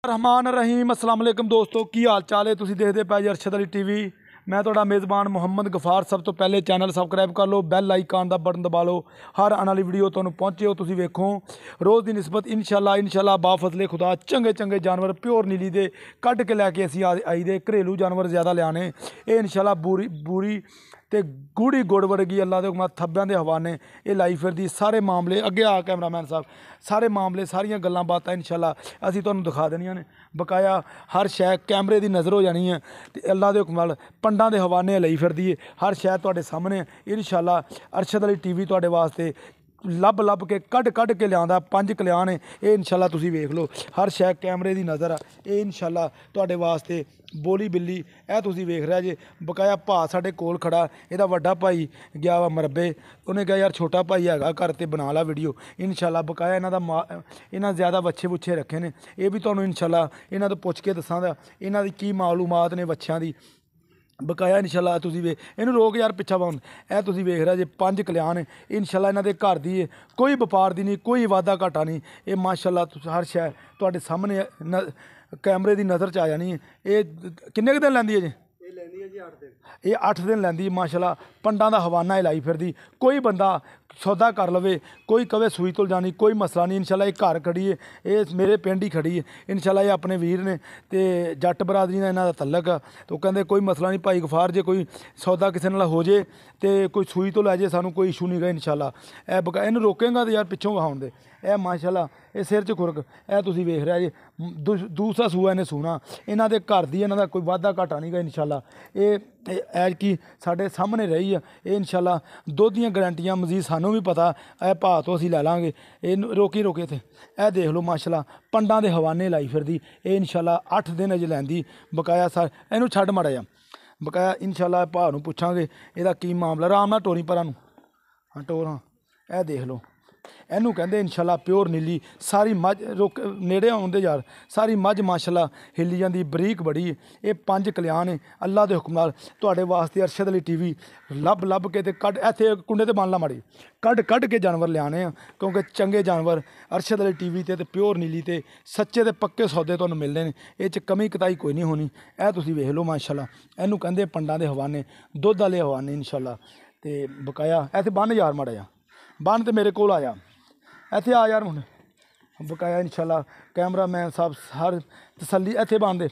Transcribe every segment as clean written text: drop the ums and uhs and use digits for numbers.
रहमान रहीम अस्सलाम वालेकुम दोस्तों की हाल चाल है। तुसीं देखदे पए जी अरशद अली टीवी। मैं तुहाडा मेज़बान मुहम्मद गफार। सब तो पहले चैनल सबकराइब कर लो, बैल आइकन का बटन दबा लो, हर आने वाली वीडियो तुहानूं पहुंचे हो तुसीं वेखो। रोज़ की निस्बत इंशाल्लाह बाफजले खुदा चंगे चंगे जानवर प्योर नीली दे कढ़ के लैके असीं आई दे। घरेलू जानवर ज़्यादा लियाने ये इंशाल्लाह बूरी ते गूड़ी गुड़ वर्गी अल्लाह दे हुकम थब्बियां दे हवाने ये लाई फिरदी। सारे मामले अगे आ कैमरामैन साहब, सारे मामले सारियां गल्लां बातां इंशाल्लाह असीं तुहानूं दिखा देनियां ने। बकाया हर शै कैमरे की नज़र हो जानी है ते अल्लाह दे हुकम नाल पंडां दे हवाने लाई फिरदी है। हर शै तुहाडे सामने इंशाल्लाह अरशद अली टीवी तुहाडे वास्ते लभ के कढ़ के लियांदा। 5 कल्याण ये इंशाल्लाह तुसीं वेख लो। हर शै कैमरे की नज़र ये इंशाल्लाह तुहाडे वास्ते बोली बिल्ली ए तुसीं वेख रहे जे। बकाया भा साडे कोल खड़ा, इहदा वड्डा भाई गया वा मरबे, उन्हें कहा यार छोटा भाई हैगा घर ते बना ला वीडियो इंशाल्लाह। बकाया इन्हां ज़्यादा बच्चे बुच्छे रखे ने, ये भी तुहानूं इंशाल्लाह इन्हां तो पुछ के दसांगा इन्हां दी की मालूमात ने बच्चों की। बकाया इंशाल्लाह तुसीं वे इहनूं रोक यार पिछा पाउंद ए तुसीं वेख रहे जे 5 कल्याण इंशाल्लाह इन्हां दे घर दी कोई व्यापार दी नहीं, कोई वादा घाटा नहीं। ये माशाल्लाह हर शै तुहाडे सामने कैमरे की नज़र च आ जानी है। ये किन्ने क दिन लैंदी है जी? ये 8 दिन लैंदी है माशाल्लाह। पंडां दा हवाना ही लाई फिरदी। कोई बंदा सौदा कर लवे, कोई कवे सूई तुल जानी, कोई मसला नहीं। इंशाल्लाह ये घर खड़ी है, ये मेरे पिंड ही खड़ी है इंशाल्लाह। ये अपने वीर ने ते जट बरादरी नाल इन्हां दा तल्लक आ। तो कहंदे कोई मसला नहीं भाई गफार, जे कोई सौदा किसी नाल हो जे ते कोई सूई तो लै जे सानूं कोई इशू नहीं गा इंशाल्लाह। ए बका इहनूं रोकेगा तो यार पिछों वहाउण दे ए माशाल्लाह। ये सिर च खुरक ए तुसीं वेख रहे जे दूसरा सूआ इन्हें सूना इन्हां दे घर दी इन्हां दा कोई वादा घाटा नहीं गा इंशाल्लाह। ये ऐतकी साडे सामने रही है ये इंशाल्लाह। दुध दियां गारंटियां मजीद सानूं भी पता ए भा तो असीं लै लांगे। ये रोके थे ए देख लो माशाल्लाह पंडां दे हवाने लाई फिरदी ये इंशाल्लाह 8 दिन अजे लैंदी। बकाया इहनूं छड्ड माड़ा जा बकाया इंशाल्लाह भा नूं पुछांगे इहदा की मामला। आराम नाल टोरी परां नूं हाँ टोर हाँ ए देख लो इनू कहते इंशाल्लाह प्योर नीली। सारी मझ रोक नेड़े आउंदे यार, सारी मझ माशाल्लाह हिली जाती, बरीक बड़ी। ये 5 कल्याण है अल्लाह के हुक्म नाल तुहाडे वास्ते अरशद अली टीवी लभ के ते कढ़ इत्थे कुंडे ते बन ला माड़ी कढ़ के जानवर लियाने आ। क्योंकि चंगे जानवर अरशद अली टीवी ते प्योर नीली ते सच्चे ते पक्के सौदे तुहानूं मिलने ने। ये च कमी कताई कोई नहीं होनी। ए तुसीं वेख लो माशाल्लाह इनू कहंदे पंडां दे हवाने, दुध वाले हवाने इंशाल्लाह। ते बकाया इत्थे बन यार माड़ा जा बन ते मेरे कोल आया इत्थे आ यार हुण। बकाया इंशाल्लाह कैमरा मैन साहब हर तसल्ली इत्थे बन दे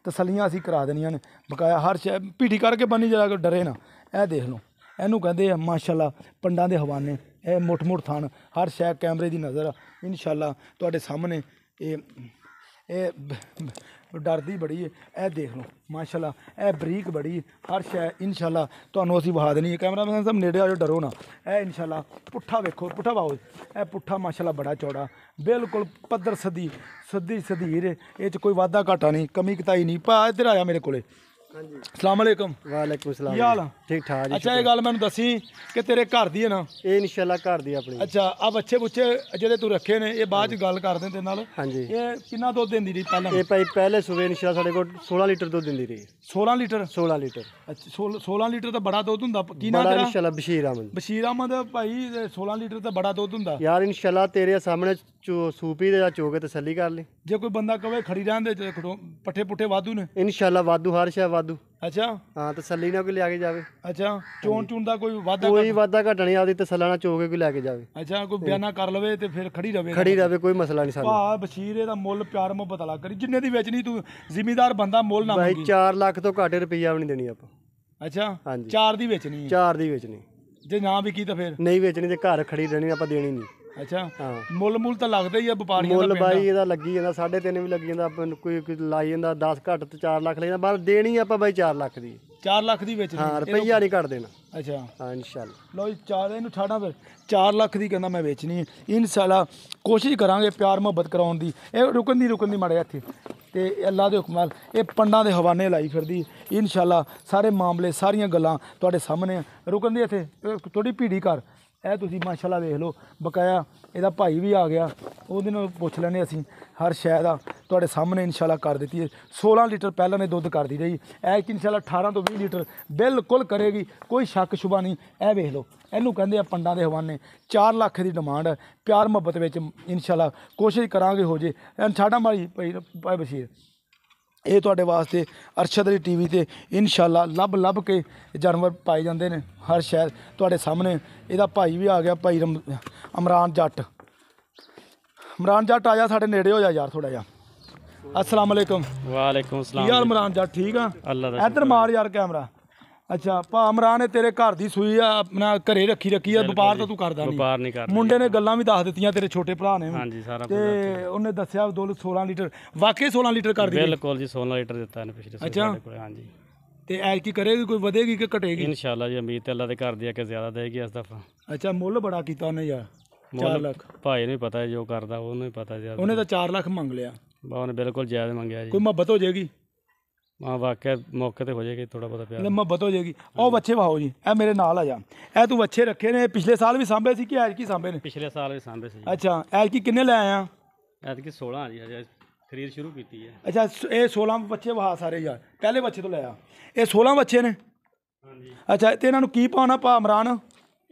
तसल्लियां असीं करा देनियां ने। बकाया हर शै पीठी करके बनी जा डरे ना। ए देख लो इनू कहंदे माशाल्लाह पंडां दे हवाने ए मुठ थान हर शै कैमरे की नज़र इंशाल्लाह तुहाडे सामने। ये डरदी बड़ी है ए देख लो माशाल्लाह ए बरीक बड़ी हर शै इंशाल्लाह तुहानूं असीं वहा देनी है। कैमरा मैन साहब नेड़े आओ डरो ना। ए इंशाल्लाह पुट्ठा वेखो पुट्ठा पाओ ए पुट्ठा माशाल्लाह बड़ा चौड़ा बिल्कुल पद्धर सदी सधीर ये च कोई वादा घाटा नहीं, कमी कताई नहीं। भा इधर आया मेरे कोले। अस्सलाम वालेकुम। वालेकुम सलाम। की हाल ठीक ठाक जी। अच्छा ये गल मैनूं दसी कि तेरे घर दी है ना? ये इंशाल्लाह घर दी अपनी। अच्छा आ बच्चे बुच्चे जेह्ड़े तू रखे ने ये बाद च गल करदे तेरे नाल। हाँ जी। ये किन्ना दुद्ध दिंदी रही पहले? ये भाई पहले सुबह इंशाल्लाह साढ़े को 16 लीटर दुद्ध दिंदी रही। 16 लीटर? 16 लीटर। अच्छा 16 लीटर तो बड़ा दुद्ध हुंदा। की नाम बड़ा तेरा? इंशाल्लाह बशीर अहमद। बशीर अहमद भाई 16 लीटर तो बड़ा दुद्ध हुंदा यार इंशाल्लाह तेरे सामने सूपी दे चो के तसल्ली कर ली। जे कोई बंदा कहे खड़ी रहन दे पट्ठे पुट्ठे वाधू ने इंशाल्लाह वाधू हर शै वाधू। अच्छा हाँ तसल्ली ना कोई लेके जावे। अच्छा चोन चून दा कोई वादा कोई वादा घटा नहीं आदी तसल्ला ना चो के कोई लेके जावे। अच्छा कोई बयाना कर लवे ते फिर खड़ी रवे कोई मसला नहीं सानू। भा बशीर दा मुੱਲ प्यार मुहब्बत वाला करी जिन्ने दी बेचनी तू जिमीदार बंदा मुੱਲ ना भाई 4 लाख तो घाटे रुपया भी नहीं देनी आप। अच्छा हाँ जी 4 दी बेचनी है। 4 दी बेचनी जे ना विकी तो फिर नहीं बेचनी ते घर खड़ी रहनी आप देनी नहीं। अच्छा हाँ ਮੁੱਲ ਤਾਂ ਲੱਗਦਾ ਹੀ ਆ ਵਪਾਰੀਆਂ ਦਾ। ਮੁੱਲ ਬਾਈ ਇਹਦਾ ਲੱਗੀ ਜਾਂਦਾ 3.5 ਵੀ ਲੱਗੀ ਜਾਂਦਾ ਆਪਾਂ ਕੋਈ ਲਾਈ ਜਾਂਦਾ 10 ਘੱਟ ਤੇ 4 ਲੱਖ ਲੈਂਦਾ ਬਾਹਰ ਦੇਣੀ ਆਪਾਂ ਬਾਈ 4 ਲੱਖ ਦੀ। 4 ਲੱਖ ਦੀ ਵੇਚਣੀ? ਹਾਂ ਰੁਪਈਆ ਨਹੀਂ ਘੱਟ ਦੇਣਾ। ਅੱਛਾ ਹਾਂ ਇੰਸ਼ਾਅੱਲਾ। ਲਓ ਜੀ 4 ਇਹਨੂੰ ਛਾੜਾਂ ਫਿਰ 4 ਲੱਖ ਦੀ ਕਹਿੰਦਾ ਮੈਂ ਵੇਚਣੀ ਹੈ ਇੰਸ਼ਾਅੱਲਾ। ਕੋਸ਼ਿਸ਼ ਕਰਾਂਗੇ ਪਿਆਰ ਮੁਹੱਬਤ ਕਰਾਉਣ ਦੀ। ਇਹ ਰੁਕਣ ਦੀ ਮਾੜੇ ਹੱਥ ਤੇ ਅੱਲਾ ਦੇ ਹੁਕਮ ਨਾਲ ਇਹ ਪੰਡਾਂ ਦੇ ਹਵਾਨੇ ਲਾਈ ਫਿਰਦੀ ਇੰਸ਼ਾਅੱਲਾ। ਸਾਰੇ ਮਾਮਲੇ ਸਾਰੀਆਂ ਗੱਲਾਂ ਤੁਹਾਡੇ ਸਾਹਮਣੇ ਰੁਕਣ ਦੀ ਇੱਥੇ ਥੋੜੀ ਭੀੜੀ ਕਰ ਇਹ ਤੁਸੀਂ ਮਾਸ਼ਾਅੱਲਾ ਵੇਖ ਲਓ। ਬਕਾਇਆ ਇਹਦਾ ਭਾਈ ਵੀ ਆ ਗਿਆ, ਉਹਦੇ ਨਾਲ ਪੁੱਛ ਲੈਂਦੇ ਅਸੀਂ ਹਰ ਸ਼ੈ ਦਾ ਤੁਹਾਡੇ ਸਾਹਮਣੇ ਇਨਸ਼ਾਅੱਲਾ ਕਰ ਦਿੱਤੀ ਹੈ। 16 ਲੀਟਰ ਪਹਿਲਾਂ ਨੇ ਦੁੱਧ ਕਰਦੀ ਰਹੀ, ਇਹ ਕਿ ਇਨਸ਼ਾਅੱਲਾ 18 ਤੋਂ 20 ਲੀਟਰ ਬਿਲਕੁਲ ਕਰੇਗੀ, ਕੋਈ ਸ਼ੱਕ ਸ਼ੁਬਾ ਨਹੀਂ। ਇਹ ਵੇਖ ਲਓ, ਇਹਨੂੰ ਕਹਿੰਦੇ ਆ ਪੰਡਾਂ ਦੇ ਹਵਾਨੇ। 4 ਲੱਖ ਦੀ ਡਿਮਾਂਡ ਹੈ, ਪਿਆਰ ਮੁਹੱਬਤ ਵਿੱਚ ਇਨਸ਼ਾਅੱਲਾ ਕੋਸ਼ਿਸ਼ ਕਰਾਂਗੇ ਹੋ ਜੇ। ਸਾਡਾ ਮਾਰੀ ਭਾਈ ਬਸ਼ੀਰ, ਇਹ ਤੁਹਾਡੇ ਵਾਸਤੇ ਅਰਸ਼ਦ ਅਲੀ ਟੀਵੀ ਤੇ ਇਨਸ਼ਾਅੱਲਾ ਲੱਭ ਕੇ ਜਾਨਵਰ ਪਾਏ ਜਾਂਦੇ ਨੇ ਹਰ ਸ਼ਹਿਰ ਤੁਹਾਡੇ ਸਾਹਮਣੇ। ਇਹਦਾ ਭਾਈ ਵੀ ਆ ਗਿਆ, ਭਾਈ ਇਮਰਾਨ ਜੱਟ। ਇਮਰਾਨ ਜੱਟ ਆ ਜਾ, ਸਾਡੇ ਨੇੜੇ ਹੋ ਜਾ ਯਾਰ ਥੋੜਾ ਜਿਹਾ। अस्सलाम वालेकुम। वालेकुम अस्सलाम। यार इमरान जट ठीक आ? इधर मार यार कैमरा। अच्छा भा इमरान ने तेरे घर दी सूई आ अपना घरे रखी है, व्यापार तो तू करदा नहीं? मुंडे ने गल्लां भी दस दित्तियां तेरे छोटे भरा ने। हां जी सारा ते उन्हें दस्सिया 16 लीटर वाकई 16 लीटर कर दी? बिल्कुल जी 16 लीटर दित्ता ने पिछले साल। अच्छा हां जी। ते ऐतकी करेगी कोई वधेगी कि घटेगी? इंशाल्लाह जी उम्मीद अल्लाह दे कर दिया कि ज्यादा देगी इस दफा। अच्छा मुੱਲ बड़ा कीता उन्हें यार 4 लाख। भाई नहीं पता जो करदा ਉਹਨੂੰ ਹੀ पता ज्यादा। ਉਹਨੇ ਤਾਂ 4 ਲੱਖ ਮੰਗ ਲਿਆ। ਉਹਨੇ ਬਿਲਕੁਲ ਜਾਇਜ਼ ਮੰਗਿਆ ਜੀ। ਕੋਈ ਮੁਹੱਬਤ ਹੋ ਜਾਏਗੀ? ਹਾਂ ਵਾਕਿਆ ਮੌਕੇ ਤੇ ਹੋ ਜਾਏਗੀ ਥੋੜਾ ਬਹੁਤਾ ਪਿਆਰ। ਮੁਹੱਬਤ ਹੋ ਜਾਏਗੀ। ਉਹ ਬੱਚੇ ਵਾਹੋ ਜੀ, ਇਹ ਮੇਰੇ ਨਾਲ ਆ ਜਾ। ਇਹ ਤੂੰ ਬੱਚੇ ਰੱਖੇ ਨੇ ਪਿਛਲੇ ਸਾਲ ਵੀ ਸਾਂਭੇ ਸੀ ਕਿ ਐਤਕੀ ਸਾਂਭੇ ਨੇ? ਪਿਛਲੇ ਸਾਲ ਵੀ ਸਾਂਭੇ ਸੀ। ਅੱਛਾ ਐਤਕੀ ਕਿੰਨੇ ਲੈ ਆਇਆ? ਐਤਕੀ 16 ਜੀ ਹਜੇ ਖਰੀਦ ਸ਼ੁਰੂ ਕੀਤੀ ਹੈ। ਅੱਛਾ ਇਹ 16 ਬੱਚੇ ਵਾਹ ਸਾਰੇ ਯਾਰ, ਪਹਿਲੇ ਬੱਚੇ ਤੋਂ ਲਿਆ। ਇਹ 16 ਬੱਚੇ ਨੇ? ਹਾਂਜੀ। ਅੱਛਾ ਤੇ ਇਹਨਾਂ ਨੂੰ ਕੀ ਪਾਉਣਾ ਭਾ ਇਮਰਾਨ?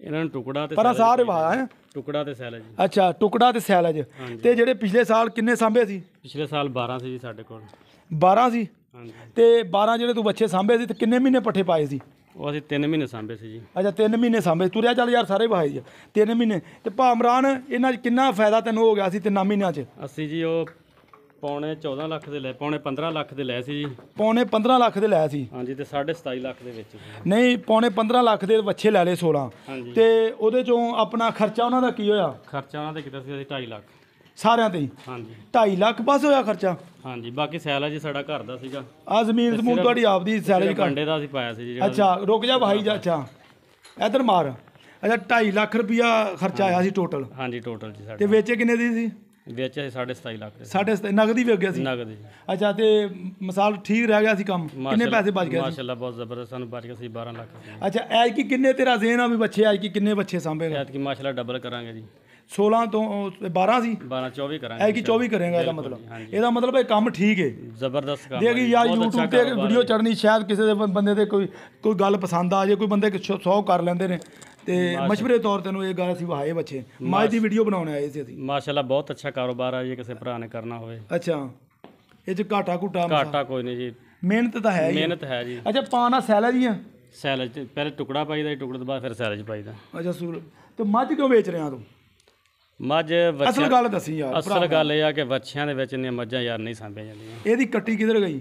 ਇਹਨਾਂ ਨੂੰ ਟੁਕੜਾ ਤੇ ਪਰ ਸਾਰੇ ਵਾਹ ਹੈ। ਟੁਕੜਾ ਤੇ ਸੈਲਜ। ਅੱਛਾ ਟੁਕੜਾ ਤੇ ਸੈਲਜ। ਤੇ ਜਿਹੜੇ ਪਿਛਲੇ ਸਾਲ ਕਿੰਨੇ ਸਾਂਭੇ ਸੀ? ਪਿਛਲੇ ਸਾਲ 12 ਸੀ ਜੀ ਸਾਡੇ ਕੋਲ। 12 ਸੀ? ਹਾਂਜੀ। ਤੇ 12 ਜਿਹੜੇ ਤੂੰ ਬੱਚੇ ਸਾਂਭੇ ਸੀ ਤੇ ਕਿੰਨੇ ਮਹੀਨੇ ਪੱਠੇ ਪਾਏ ਸੀ? ਉਹ ਅਸੀਂ 3 ਮਹੀਨੇ ਸਾਂਭੇ ਸੀ ਜੀ। ਅੱਛਾ 3 ਮਹੀਨੇ ਸਾਂਭੇ। ਤੁਰਿਆ ਚੱਲ ਯਾਰ ਸਾਰੇ ਵਾਹੇ ਜੀ 3 ਮਹੀਨੇ। ਤੇ ਭਾ ਇਮਰਾਨ ਇਹਨਾਂ 'ਚ ਕਿੰਨਾ ਫਾਇਦਾ ਤੈਨੂੰ ਹੋ ਗਿਆ ਸੀ 3 ਮਹੀਨਿਆਂ 'ਚ? ਅਸੀਂ ਜੀ ਉਹ ਪੌਣੇ 14 ਲੱਖ ਦੇ ਲੈ, ਪੌਣੇ 15 ਲੱਖ ਦੇ ਲੈ ਸੀ ਜੀ। ਪੌਣੇ 15 ਲੱਖ ਦੇ ਲੈ ਸੀ? ਹਾਂਜੀ। ਤੇ 27.5 ਲੱਖ ਦੇ ਵਿੱਚ। ਨਹੀਂ ਪੌਣੇ 15 ਲੱਖ ਦੇ ਬੱਚੇ ਲੈ ਲਏ 16। ਹਾਂਜੀ। ਤੇ ਉਹਦੇ ਚੋਂ ਆਪਣਾ ਖਰਚਾ ਉਹਨਾਂ ਦਾ ਕੀ ਹੋਇਆ? ਖਰਚਾ ਉਹਨਾਂ ਦੇ ਕੀਤਾ ਸੀ ਅਸੀਂ 2.5 ਲੱਖ ਸਾਰਿਆਂ ਤੇ ਹੀ? ਹਾਂਜੀ। 2.5 ਲੱਖ ਬਸ ਹੋਇਆ ਖਰਚਾ? ਹਾਂਜੀ। ਬਾਕੀ ਸੈਲਜ ਸਾਡਾ ਘਰ ਦਾ ਸੀਗਾ। ਆ ਜ਼ਮੀਨ ਸਮੂਨ ਤੁਹਾਡੀ ਆਪਦੀ ਸੈਲਰੀ ਕੰਡੇ ਦਾ ਅਸੀਂ ਪਾਇਆ ਸੀ ਜੀ। ਅੱਛਾ ਰੁਕ ਜਾ ਭਾਈ ਜਾ। ਅੱਛਾ ਇਧਰ ਮਾਰ। ਅੱਛਾ 2.5 ਲੱਖ ਰੁਪਇਆ ਖਰਚਾ ਆਇਆ ਸੀ ਟੋਟਲ? ਹਾਂਜੀ ਟੋਟਲ ਜੀ ਸਾਡੇ। ਤੇ ਵੇਚੇ ਕਿੰਨੇ ਦੀ ਸੀ? ਵਿੱਚ ਅਸੀਂ 27.5 ਲੱਖ ਦੇ। 27.5 ਨਗਦੀ ਵੇਚ ਗਿਆ ਸੀ? ਨਗਦ ਜੀ। ਅੱਛਾ ਤੇ ਮਿਸਾਲ ਠੀਕ ਰਹਿ ਗਿਆ ਸੀ ਕੰਮ? ਕਿੰਨੇ ਪੈਸੇ ਬਚ ਗਏ? ਮਾਸ਼ਾਅੱਲਾ ਬਹੁਤ ਜ਼ਬਰਦਸਤ ਸਾਨੂੰ ਬਚ ਗਿਆ ਸੀ 12 ਲੱਖ। ਅੱਛਾ ਐਤਕੀ ਕਿੰਨੇ ਤੇਰਾ ਜ਼ੇਨ ਆ ਵੀ ਬੱਚੇ ਐਤਕੀ ਕਿੰਨੇ ਬੱਚੇ ਸਾਂਭੇਗਾ? ਐਤਕੀ ਮਾਸ਼ਾਅੱਲਾ ਡਬਲ ਕਰਾਂਗੇ ਜੀ। 16 ਤੋਂ 12 ਸੀ? 12 24 ਕਰਾਂਗੇ। ਐਤਕੀ 24 ਕਰੇਗਾ ਇਹਦਾ ਮਤਲਬ? ਇਹਦਾ ਮਤਲਬ ਇਹ ਕੰਮ ਠੀਕ ਹੈ, ਜ਼ਬਰਦਸਤ ਕੰਮ ਦੇਖੀ ਯਾਰ। YouTube ਤੇ ਵੀਡੀਓ ਚੜਨੀ ਸ਼ਾਇਦ ਕਿਸੇ ਦੇ ਬੰਦੇ ਦੇ ਕੋਈ ਗੱਲ ਪਸੰਦ ਆ ਜੇ, ਕੋਈ ਬੰਦੇ 100 ਕਰ ਲੈਂਦੇ ਨੇ। ਤੇ ਮਸ਼ਵਰੇ ਤੌਰ ਤੈਨੂੰ ਇਹ ਗੱਲ ਅਸੀਂ ਵਹਾਏ ਬੱਚੇ ਮਾਝ ਦੀ ਵੀਡੀਓ ਬਣਾਉਣ ਆਏ ਸੀ ਅਸੀਂ। ਮਾਸ਼ਾਅੱਲਾ ਬਹੁਤ ਅੱਛਾ ਕਾਰੋਬਾਰ ਆ ਜੀ, ਕਿਸੇ ਭਰਾ ਨੇ ਕਰਨਾ ਹੋਵੇ। ਅੱਛਾ ਇਹ 'ਚ ਘਾਟਾ ਕੋਈ ਨਹੀਂ ਜੀ, ਮਿਹਨਤ ਤਾਂ ਹੈ ਹੀ। ਮਿਹਨਤ ਹੈ ਜੀ। ਅੱਛਾ ਪਾਣਾ ਸੈਲਜ ਹੀ ਆ? ਸੈਲਜ ਪਹਿਲੇ ਟੁਕੜਾ ਪਾਈਦਾ, ਟੁਕੜੇ ਤੋਂ ਬਾਅਦ ਫਿਰ ਸੈਲਜ ਪਾਈਦਾ। ਅੱਛਾ ਸੂਰ ਤੇ ਮੱਝ ਕਿਉਂ ਵੇਚ ਰਿਹਾ ਤੂੰ? ਮੱਝ ਅਸਲ ਗੱਲ ਦੱਸੀ ਯਾਰ। ਅਸਲ ਗੱਲ ਇਹ ਆ ਕਿ ਵੱਛਿਆਂ ਦੇ ਵਿੱਚ ਇੰਨੀਆਂ ਮੱਝਾਂ ਯਾਰ ਨਹੀਂ ਸਾਂਭੀਆਂ ਜਾਂਦੀਆਂ। ਇਹਦੀ ਕੱਟੀ ਕਿੱਧਰ ਗਈ?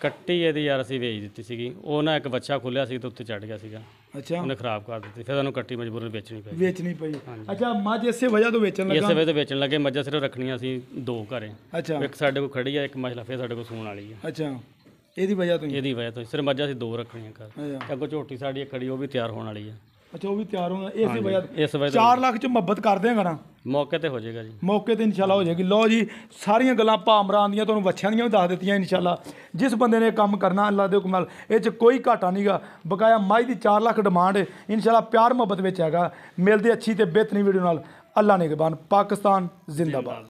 ਕੱਟੀ ਇਹਦੀ ਯਾਰ ਅਸੀਂ ਵੇਚ ਦਿੱਤੀ ਸੀਗੀ। ਉਹ ਨਾ ਇੱਕ ਬੱਚਾ ਖੁੱਲਿਆ ਸੀ ਤੇ ਉੱਤੇ ਚੜ ਗਿਆ ਸੀਗਾ। ਅੱਛਾ ਉਹਨੇ ਖਰਾਬ ਕਰ ਦਿੱਤੀ, ਫਿਰ ਸਾਨੂੰ ਕੱਟੀ ਮਜਬੂਰਨ ਵੇਚਣੀ ਪਈ। ਅੱਛਾ ਮੱਝ ਇਸੇ ਵਜ੍ਹਾ ਤੋਂ ਵੇਚਣ ਲੱਗਾ? ਇਸੇ ਵਜ੍ਹਾ ਤੋਂ ਵੇਚਣ ਲੱਗੇ। ਮੱਝਾਂ ਸਿਰਫ ਰੱਖਣੀਆਂ ਸੀ 2 ਘਰੇ। ਅੱਛਾ ਇੱਕ ਸਾਡੇ ਕੋਲ ਖੜੀ ਆ, ਇੱਕ ਮਸਲਾ ਫਿਰ ਸਾਡੇ ਕੋਲ ਸੂਣ ਵਾਲੀ ਆ। ਅੱਛਾ ਇਹਦੀ ਵਜ੍ਹਾ ਤੋਂ? ਇਹਦੀ ਵਜ੍ਹਾ ਤੋਂ ਸਿਰਫ ਮੱਝਾਂ ਅਸੀਂ 2 ਰੱਖਣੀਆਂ ਘਰ। ਅੱਗੋਂ ਝੋਟੀ ਸਾਡੀ ਖੜੀ, ਉਹ ਵੀ ਤਿਆਰ ਹੋਣ ਵਾਲੀ ਆ। ਅੱਛਾ ਉਹ ਵੀ ਤਿਆਰ ਹੋਣਾ ਇਸੇ ਵਜ੍ਹਾ ਤੋਂ? ਇਸ ਵਜ੍ਹਾ 4 ਲੱਖ 'ਚ ਮੁਹੱਬਤ ਕਰ ਦੇਗਾ ਨਾ? ਮੌਕੇ ਤੇ ਹੋ ਜਾਏਗਾ ਜੀ। ਮੌਕੇ ਤੇ ਇਨਸ਼ਾਅੱਲਾ ਹੋ ਜਾਏਗੀ। ਲਓ ਜੀ ਸਾਰੀਆਂ ਗੱਲਾਂ ਭਾ ਇਮਰਾਨ ਦੀਆਂ ਤੁਹਾਨੂੰ ਵੱਛਿਆਂ ਦੀਆਂ ਵੀ ਦੱਸ ਦਿੱਤੀਆਂ ਇਨਸ਼ਾਅੱਲਾ। ਜਿਸ ਬੰਦੇ ਨੇ ਕੰਮ ਕਰਨਾ ਅੱਲਾ ਦੇ ਹੁਕਮ ਨਾਲ ਇਹ 'ਚ ਕੋਈ ਘਾਟਾ ਨਹੀਂਗਾ। ਬਕਾਇਆ ਮੱਝ ਦੀ 4 ਲੱਖ ਡਿਮਾਂਡ ਹੈ ਇਨਸ਼ਾਅੱਲਾ। ਪਿਆਰ ਮੁਹੱਬਤ ਵਿੱਚ ਹੈਗਾ। ਮਿਲਦੇ ਅੱਛੀ ਤੇ ਬਿਹਤਰੀਨ ਵੀਡੀਓ ਨਾਲ। ਅੱਲਾ ਨਿਗਹਿਬਾਨ। ਪਾਕਿਸਤਾਨ ਜ਼ਿੰਦਾਬਾਦ।